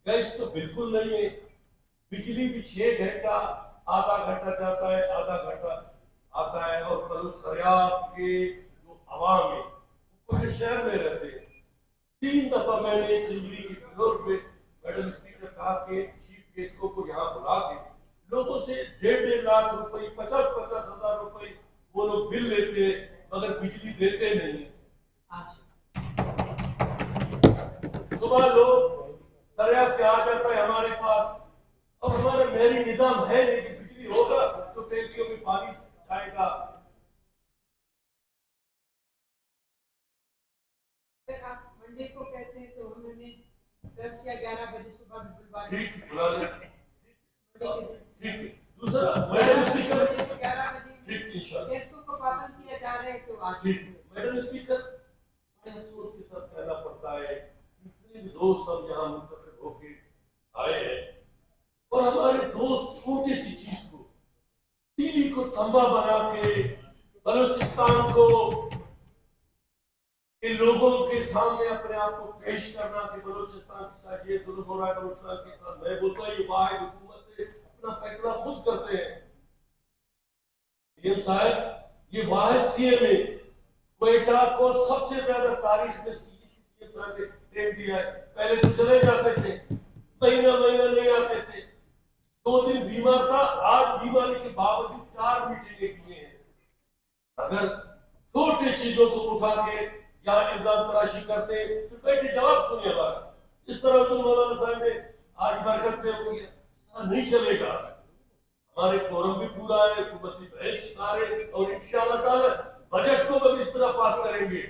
Gas तो बिल्कुल नहीं है। बिजली भी 6 घंटा, आधा घंटा जाता है, आधा घंटा आता है। और बलूचस्तान के जो आवाम है, ऊपर से शहर में रहते हैं। 3 दफा मैंने असेंबली के फ्लोर पे मैडम स्पीकर कहा कि चीफ गेस्ट को यहाँ बुला के लोगों से 1.5 रुपए, 50-50 हजार रुपए वो लोग बिल लेते हैं, मगर बिजली देते नहीं है। सुबह लोग सरिया पे आ जाता है हमारे पास, और हमारा नहरी निजाम है नहीं कि बिजली होगा तो टैंकियों में पानी जाएगा। मंडे को कहते हैं तो उन्होंने 10 या 11 बजे सुबह में बुलवा ठीक बुला ले, मंडे के दिन ठीक। दूसरा मैडम स्पीकर, 11 बजे ठीक इंशाल्लाह, गेस्टों को पाबंद किया जा रहा है तो आज ठीक। मैडम स्पीकर, बड़े अफसोस के साथ कहना पड़ता है, इतने भी दोस्त हम यहाँ मुंतखब होके आए हैं, और हमारे दोस्त छोटी सी चीज को, तीली को तंबा बना के बलूचिस्तान को के लोगों के सामने अपने आप को पेश करना कि बलूचिस्तान के साथ ये जुल्म हो रहा है, बलूचिस्तान के साथ। मैं बोलता हूँ ये वाहिद हुकूमत है, अपना फैसला खुद करते हैं। सीएम साहब, ये वाहिद सीएम है, क्वेटा को सबसे ज्यादा तारीख में सीएम साहब ने टाइम दिया है। पहले तो चले जाते थे, महीना महीना नहीं आते थे, 2 दिन बीमार था, आज बीमारी के बावजूद 4 मीटिंगें किए हैं। अगर छोटी चीजों को उठा के यहाँ इल्जाम तराशी करते तो बैठे जवाब सुनिए हमारा। इस तरह तो मौलाना साहब ने आज बरकत पे हो गया, नहीं चलेगा। हमारे कोरम भी पूरा है, हुकूमती बेंच है, और इंशाअल्लाह ताला बजट को भी इस तरह पास करेंगे।